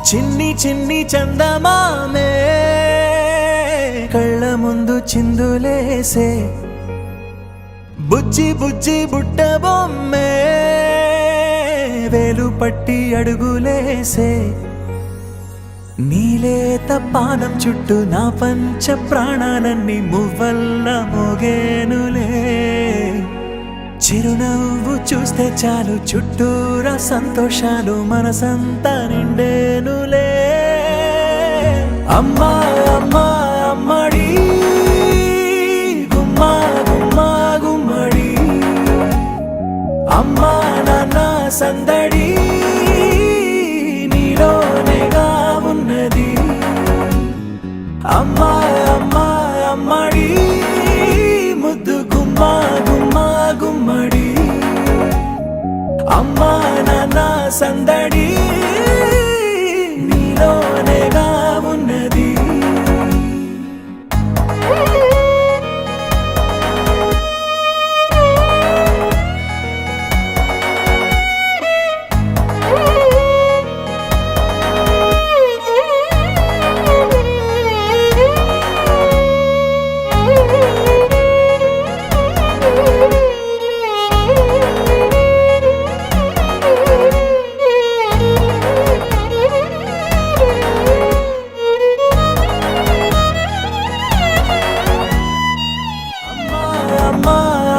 చిన్ని చిన్ని చందమామే కళ్ళ ముందు చిందులేసే బుజ్జి బుజ్జి బుట్ట బొమ్మే వేలు పట్టి అడుగులేసే నీలేత పానం చుట్టూ నా పంచ ప్రాణాలన్నీ మువ్వల్ల మోగేనులే చిరునవ్వు చూస్తే చాలు చుట్టూరా సంతోషాలు మనసంతా నిండేనులే అమ్మా అమ్మా అమ్మడి గుమ్మా గుమ్మా గుమ్మడి అమ్మా నాన్న సందడి నీలోనేగా ఉన్నది అమ్మా అమ్మా అమ్మడి ముద్దు గుమ్మా గుమ్మా గుమ్మడి అమ్మా నాన్న సందడి నీలోనేగా ఉన్నది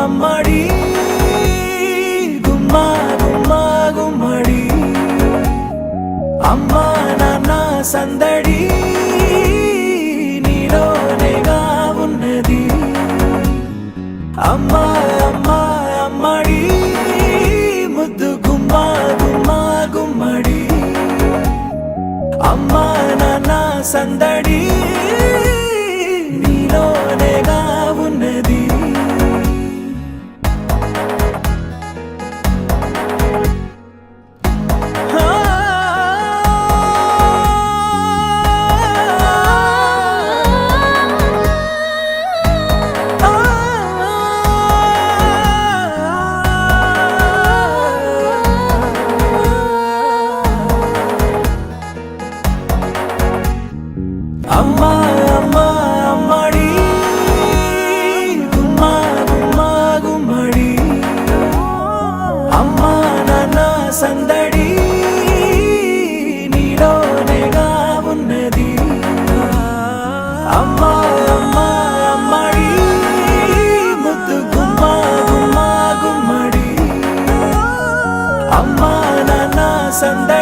అమ్మడి గుమ్మా గుమ్మా గుమ్మడి అమ్మా నాన్న సందడి నీలోనేగా ఉన్నది అమ్మా అమ్మా అమ్మడి ముద్దు గుమ్మా గుమ్మా గుమ్మడి అమ్మా నాన్న సందడి నీలోనేగా ఉన్నది అమ్మా అమ్మా అమ్మడి గుమ్మా గుమ్మా గుమ్మడి అమ్మా నాన్న సందడి నీలోనేగా ఉన్నది అమ్మా అమ్మా అమ్మడి ముద్దు గుమ్మా గుమ్మా గుమ్మడి అమ్మా నాన్న సందడి